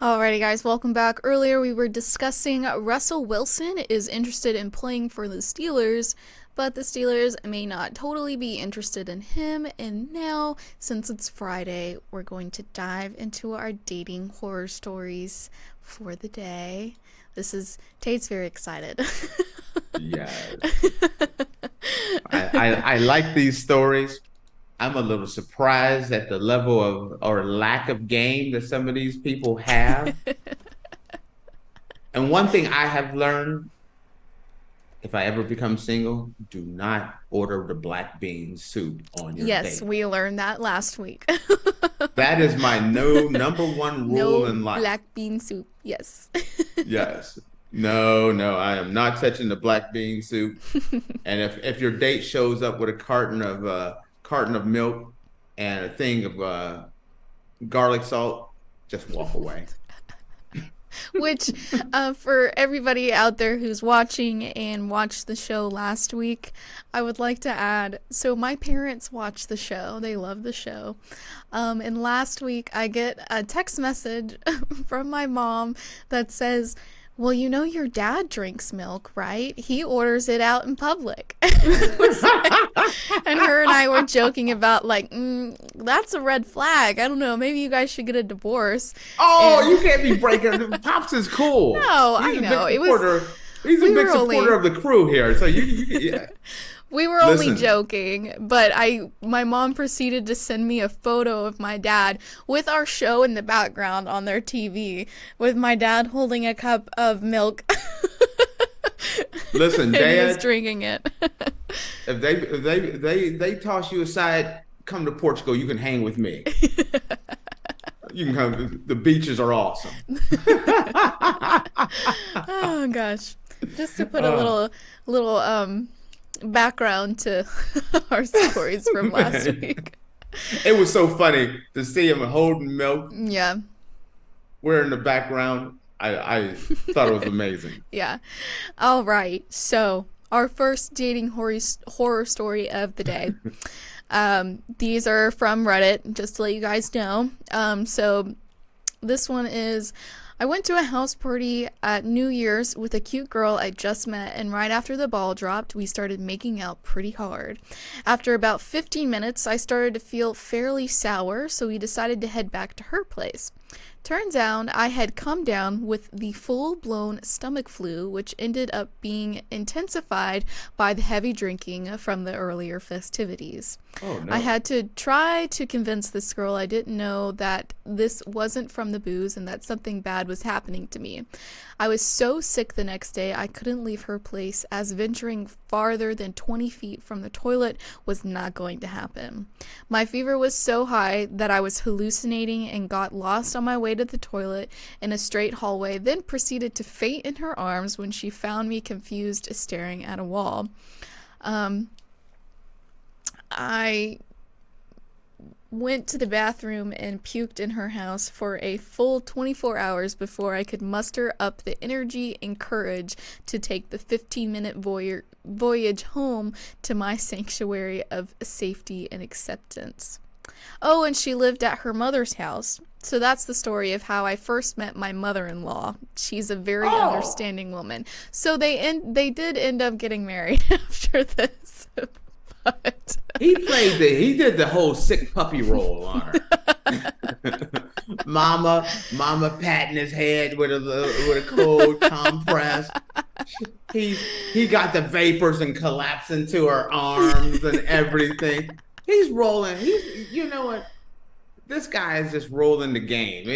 Alrighty, guys, welcome back. Earlier, we were discussing Russell Wilson is interested in playing for the Steelers, but the Steelers may not totally be interested in him. And now, since it's Friday, we're going to dive into our dating horror stories for the day. Tate's very excited. Yes. I like these stories. I'm a little surprised at the level of or lack of game that some of these people have. And one thing I have learned, if I ever become single, do not order the black bean soup on your Yes, date. we learned that last week. That is my number one rule No in life. black bean soup. Yes. Yes. No, I am not touching the black bean soup. And if your date shows up with a carton of milk and a thing of garlic salt, just walk away. Which, for everybody out there who's watching and watched the show last week, I would like to add, so my parents watch the show. They love the show. And last week, I get a text message from my mom that says, well, you know your dad drinks milk, right? He orders it out in public. And her and I were joking about, that's a red flag. I don't know. Maybe you guys should get a divorce. Oh, And you can't be breaking. Pops is cool. no, I He's a know. big It was. supporter. He's a We big were only. supporter of the crew here. So yeah. We were only Listen. joking, but my mom proceeded to send me a photo of my dad with our show in the background on their TV, with my dad holding a cup of milk. Listen, and he was Dad. drinking it. If they toss you aside, come to Portugal. You can hang with me. You can come. The beaches are awesome. Oh gosh, just to put a little background to our stories from last week. It was so funny to see him holding milk. Yeah. We're in the background. I thought it was amazing. Yeah. All right. So, our first dating horror story of the day. These are from Reddit, just to let you guys know. So, this one is, I went to a house party at New Year's with a cute girl I just met, and right after the ball dropped, we started making out pretty hard. After about 15 minutes, I started to feel fairly sour, so we decided to head back to her place. Turns out I had come down with the full-blown stomach flu, which ended up being intensified by the heavy drinking from the earlier festivities. Oh I no. had to try to convince this girl I didn't know that this wasn't from the booze and that something bad was happening to me. I was so sick the next day I couldn't leave her place, as venturing farther than 20 feet from the toilet was not going to happen. My fever was so high that I was hallucinating and got lost on my way to the toilet in a straight hallway, then proceeded to faint in her arms when she found me confused, staring at a wall. I went to the bathroom and puked in her house for a full 24 hours before I could muster up the energy and courage to take the 15-minute voyage home to my sanctuary of safety and acceptance. Oh, and she lived at her mother's house. So that's the story of how I first met my mother-in-law. She's a very understanding woman. So they did end up getting married after this. But He did the whole sick puppy role on her. Mama patting his head with a cold compress. He got the vapors and collapsed into her arms and everything. He's rolling. You know what? This guy is just rolling the game.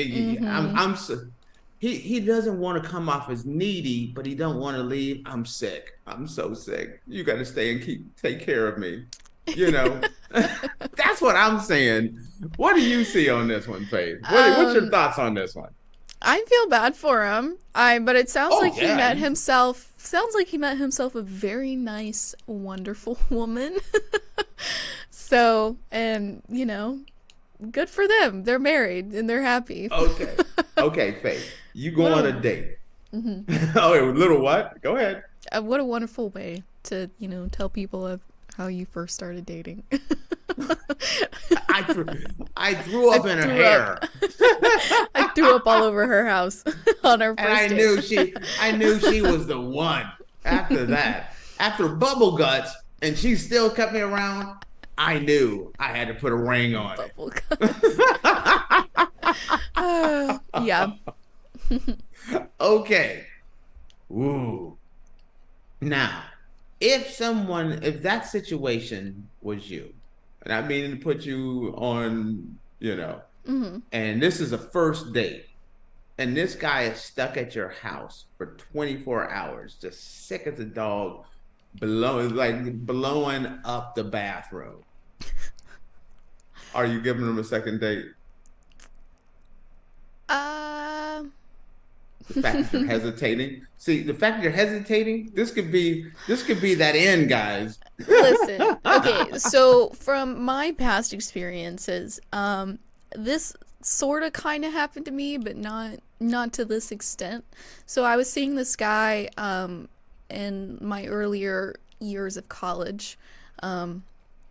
He doesn't want to come off as needy, but he don't want to leave. I'm sick. I'm so sick. You got to stay and take care of me. You know, that's what I'm saying. What do you see on this one, Faith? What's your thoughts on this one? I feel bad for him. But it sounds Oh like he yeah. met himself. Sounds like he met himself a very nice, wonderful woman. So, and good for them. They're married and they're happy. Okay, Faith. You go What on a- a date. Oh, a little what? Go ahead. What a wonderful way to tell people of how you first started dating. I threw up in her hair. I threw up all over her house on our first And date. I knew she was the one. After that, after bubble guts, and she still kept me around, I knew I had to put a ring on it. Bubble guts. Yeah. Okay. Ooh. Now, if that situation was you, and I mean to put you on, and this is a first date, and this guy is stuck at your house for 24 hours, just sick as a dog, blowing up the bathroom. Are you giving him a second date? The fact that you're hesitating. See, the fact that you're hesitating, this could be that end, guys. Listen, okay, so from my past experiences, this sort of kind of happened to me, but not to this extent. So I was seeing this guy in my earlier years of college,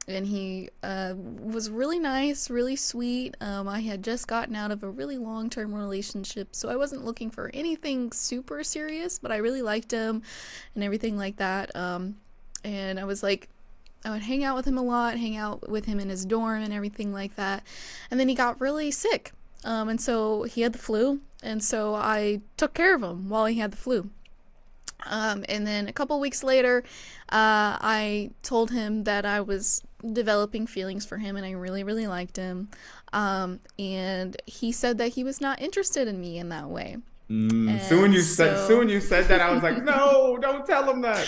and he was really nice, really sweet. I had just gotten out of a really long-term relationship, so I wasn't looking for anything super serious, but I really liked him and everything like that. And I was like, I would hang out with him a lot, hang out with him in his dorm and everything like that. And then he got really sick. And so he had the flu, and so I took care of him while he had the flu. And then a couple weeks later, I told him that I was developing feelings for him and I really, really liked him. And he said that he was not interested in me in that way. Soon when you said that, I was like, no, don't tell him that.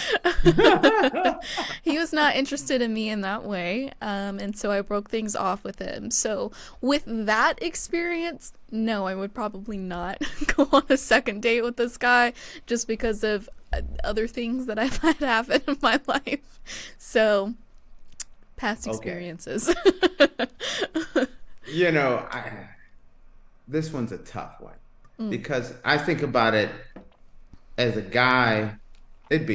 He was not interested in me in that way. And so I broke things off with him. So with that experience, no, I would probably not go on a second date with this guy just because of other things that I've had happen in my life. So past experiences. This one's a tough one. Because I think about it as a guy, I'm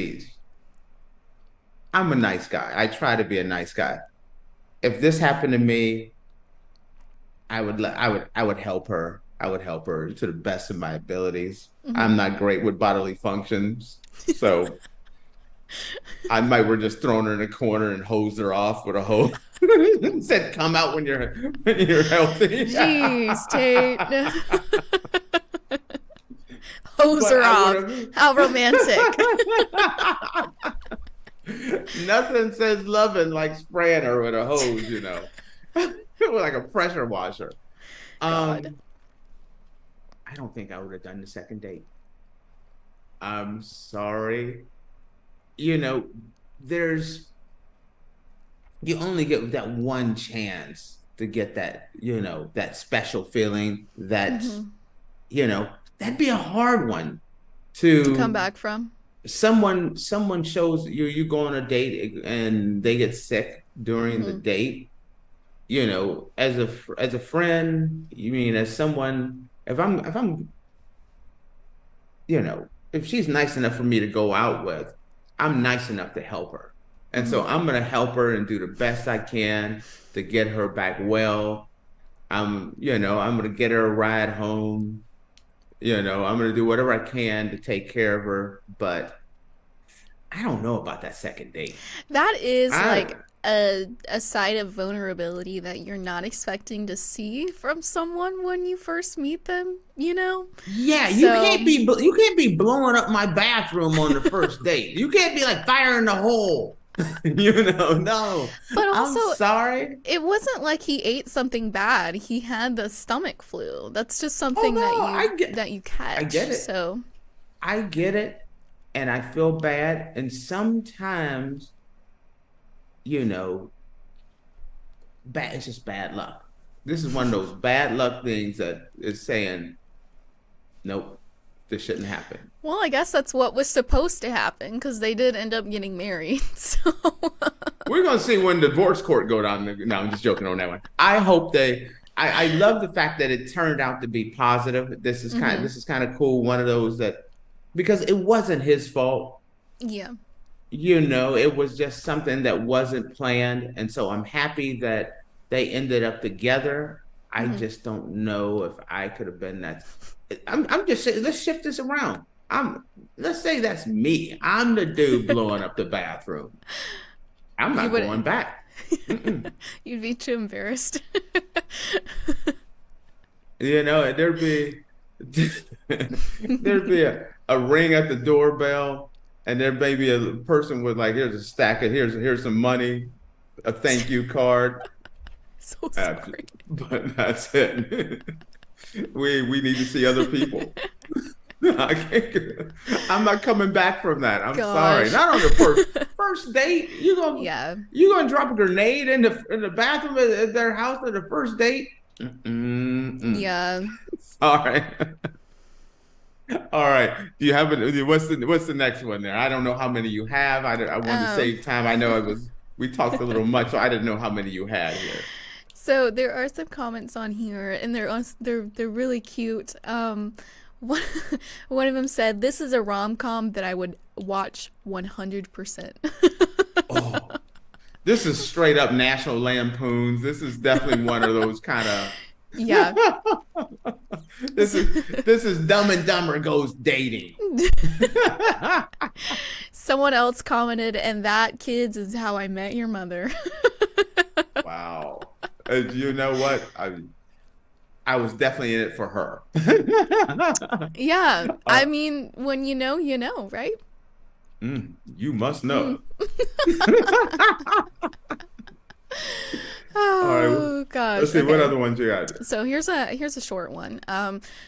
a nice guy. I try to be a nice guy. If this happened to me, I would help her. I would help her to the best of my abilities. I'm not great with bodily functions, so I might have just thrown her in a corner and hosed her off with a hose. Said, "Come out when you're healthy." Jeez, Tate. Hose her off. How romantic. Nothing says loving like spraying her with a hose, like a pressure washer. God. I don't think I would have done the second date. I'm sorry. You only get that one chance to get that, that special feeling that, that'd be a hard one to come back from. Someone shows you go on a date and they get sick during the date, as a friend, as someone, if I'm if she's nice enough for me to go out with, I'm nice enough to help her. And so I'm going to help her and do the best I can to get her back well. I'm going to get her a ride home. I'm going to do whatever I can to take care of her, but I don't know about that second date. That is like a side of vulnerability that you're not expecting to see from someone when you first meet them, Yeah, you can't be blowing up my bathroom on the first date. You can't be like firing the hole. No. But also, I'm sorry. It wasn't like he ate something bad. He had the stomach flu. That's just something that you catch. I get it. So I get it, and I feel bad. And sometimes, it's just bad luck. This is one of those bad luck things that is saying, nope, this shouldn't happen. Well, I guess that's what was supposed to happen because they did end up getting married. So we're gonna see when the divorce court go down. No, I'm just joking on that one. I hope I love the fact that it turned out to be positive. This is kind of cool. One of those that, because it wasn't his fault. Yeah. it was just something that wasn't planned. And so I'm happy that they ended up together. I just don't know if I could have been that. I'm just saying, let's shift this around. Let's say that's me. I'm the dude blowing up the bathroom. I'm not going back. You'd be too embarrassed. There'd be a ring at the doorbell, and there may be a person with like, here's a stack of here's some money, a thank you card. So sorry. But that's it. We need to see other people. I'm not coming back from that. I'm sorry. Not on the first date. You gonna drop a grenade in the bathroom at their house at the first date? Yeah. Sorry. All right. Do you have what's the next one there? I don't know how many you have. I wanted to save time. I know we talked a little much, so I didn't know how many you had here. So there are some comments on here, and they're really cute. One of them said, "This is a rom-com that I would watch 100%." Oh, this is straight up National Lampoons. This is definitely one of those kind of. Yeah. This is Dumb and Dumber goes dating. Someone else commented, "And that, kids, is how I met your mother." Wow. You know what? I was definitely in it for her. Yeah. I mean, when you know, right? You must know. Oh, gosh. Let's see, what other ones you got? So here's a short one.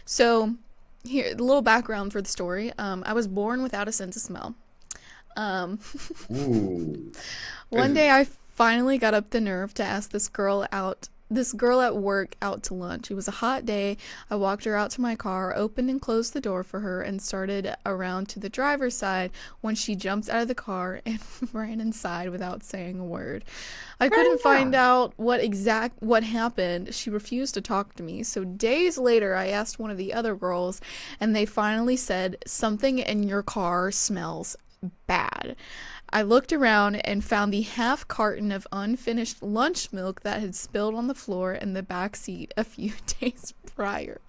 So here, the little background for the story. I was born without a sense of smell. Ooh. One day I finally got up the nerve to ask this girl at work out to lunch. It was a hot day. I walked her out to my car, opened and closed the door for her, and started around to the driver's side when she jumped out of the car and ran inside without saying a word. I couldn't find out what happened. She refused to talk to me. So days later, I asked one of the other girls, and they finally said, "Something in your car smells bad." I looked around and found the half carton of unfinished lunch milk that had spilled on the floor in the back seat a few days prior.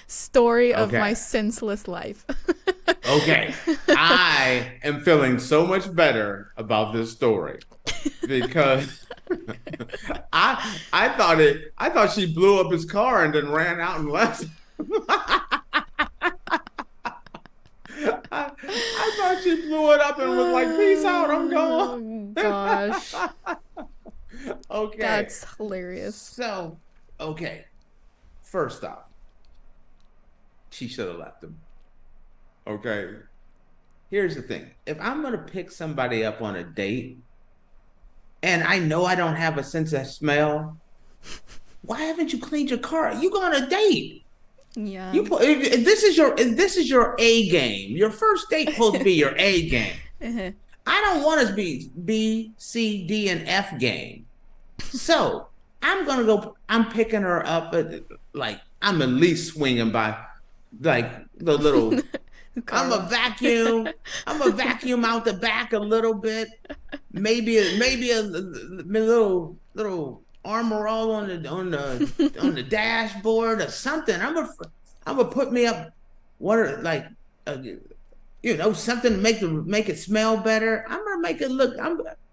Story of my senseless life. Okay. I am feeling so much better about this story because I thought she blew up his car and then ran out and left. I thought she blew it up and was like, "Peace out, I'm going." Oh, gosh. Okay. That's hilarious. So, okay. First off, she should have left him. Okay. Here's the thing. If I'm going to pick somebody up on a date and I know I don't have a sense of smell, why haven't you cleaned your car? You go on a date. Yeah. If this is your A game. Your first date supposed to be your A game. I don't want to be B, C, D, and F game. So I'm picking her up I'm at least swinging by like the little. I'm a vacuum out the back a little bit. Maybe a little Armor All on the dashboard or something. I'm gonna put me up something to make it smell better. I'm gonna make it look.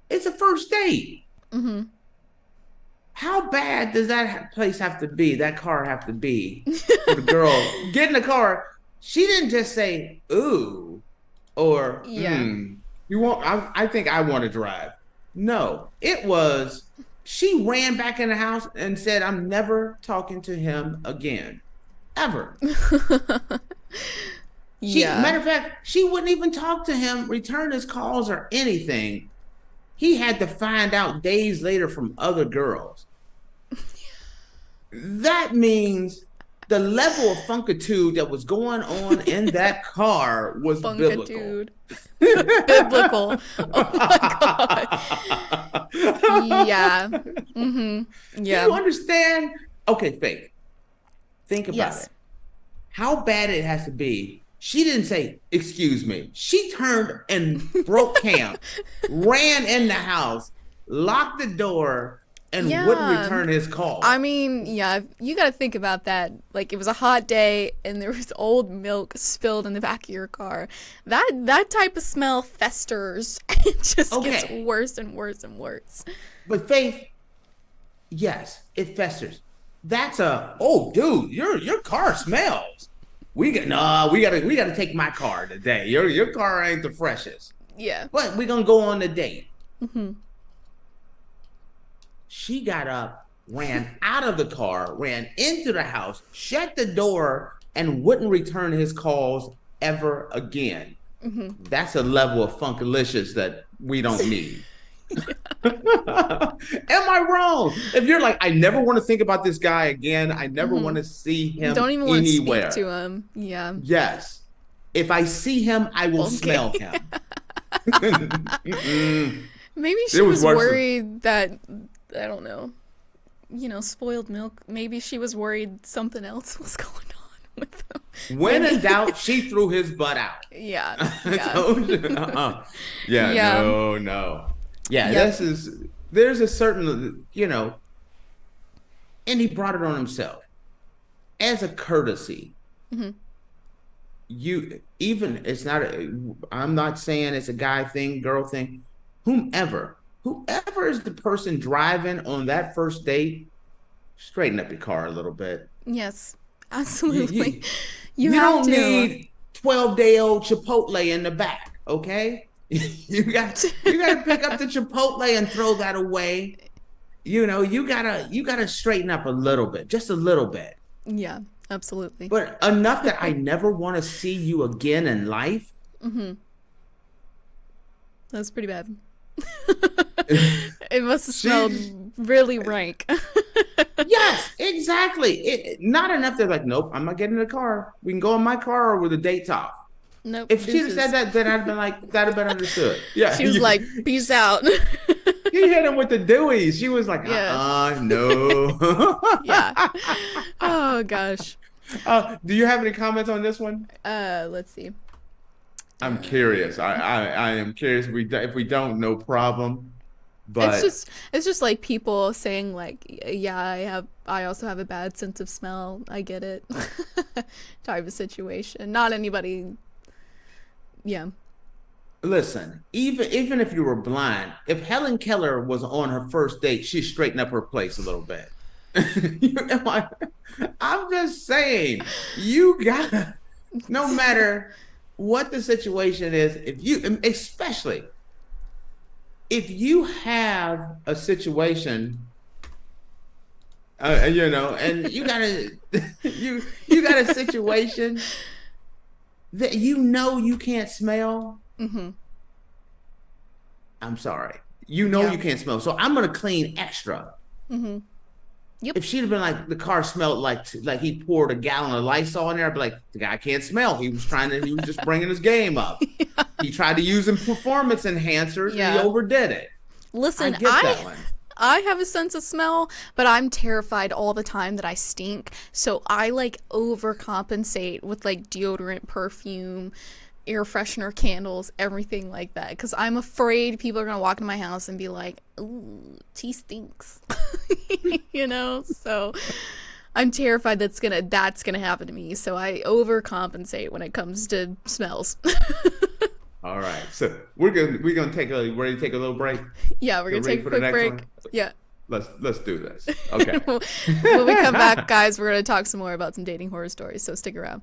It's a first date. Mm-hmm. How bad does that place have to be? That car have to be for the girl get in the car? She didn't just say "ooh" or "you want." I think I want to drive. No, it was. She ran back in the house and said, "I'm never talking to him again, ever." Matter of fact, she wouldn't even talk to him, return his calls or anything. He had to find out days later from other girls. That means the level of funkitude that was going on in that car was biblical. Biblical. Oh my God. Yeah. Mm-hmm. Yeah. Do you understand? Okay, Faith. Think about it. How bad it has to be She didn't say, "Excuse me." She turned and broke camp, ran in the house, locked the door, and wouldn't Yeah. return his I call. mean, yeah, you got to think about that. Like, it was a hot day and there was old milk spilled in the back of your car. That type of smell festers. It just gets Okay, worse and worse and worse. but Faith, yes, it festers. That's a, oh, dude, your car smells. We gotta take my car today. Your car ain't the freshest, Yeah. but we're gonna go on the date. Hmm. She got up, ran out of the car, ran into the house, shut the door, and wouldn't return his calls ever again. Hmm. That's a level of funkalicious that we don't need. Am I wrong? If you're like, I never want to think about this guy again, I never Hmm. want to see Don't him even want to speak anywhere. to him. Yeah. Yes. If I see him, I will Okay. smell him. Mm-mm. Maybe she It was was worse. worried that, I don't know, spoiled milk. Maybe she was worried something else was going on with them. When in Maybe. doubt, she threw his butt out. Yeah. I Yeah. told you. Uh-uh. Yeah, Yeah. no. Yeah, Yep. there's a certain, and he brought it on himself as a courtesy. Hmm. It's not, I'm not saying it's a guy thing, girl thing, whomever is the person driving on that first date, straighten up your car a little bit. Yes. You, Absolutely. you, You you have don't to. need 12-day-old Chipotle in the back, okay? You gotta pick up the Chipotle and throw that away. You gotta straighten up a little bit, just a little bit. Yeah. Absolutely. But enough that I never want to see you again in life. Hmm. That's pretty bad. It must have smelled She, really rank. yes, exactly. Not enough. They're like, nope, I'm not getting in the car. We can go in my car or with the dates off. Nope. If she'd have said Deuces. that, then I'd have been like, that'd have been understood. Yeah. She was like, peace out. He hit him with the dewies. She was like, Yeah. no. Yeah. Oh gosh. Do you have any comments on this one? Let's see. I'm curious. I am curious. If we don't, no problem. But It's just like people saying like, yeah, I also have a bad sense of smell. I get it. Type of situation. Not anybody. Yeah. listen, even if you were blind, if Helen Keller was on her first date, she'd straighten up her place a little bit. I'm just saying, you gotta, no matter what the situation is, especially if you have a situation, and you got a situation that you can't smell. Mm-hmm. I'm sorry, Yeah. you can't smell. So I'm gonna clean extra. Mm-hmm. Yep. If she'd have been like, the car smelled like he poured a gallon of Lysol in there, I'd be like, the guy can't smell. He was just bringing his game up. Yeah. He tried to use some performance enhancers and he Yeah. overdid it. I Listen, get that one. I have a sense of smell, but I'm terrified all the time that I stink. So I like overcompensate with like deodorant, perfume, air freshener, candles, everything like that. Because I'm afraid people are going to walk into my house and be like, ooh, T stinks. So I'm terrified that's gonna happen to me. So I overcompensate when it comes to smells. All right, so we're gonna ready to take a little break. Yeah, we're Get gonna ready take a for the quick next break. one. Yeah. Let's do this. Okay. When we come back, guys, we're gonna talk some more about some dating horror stories. So stick around.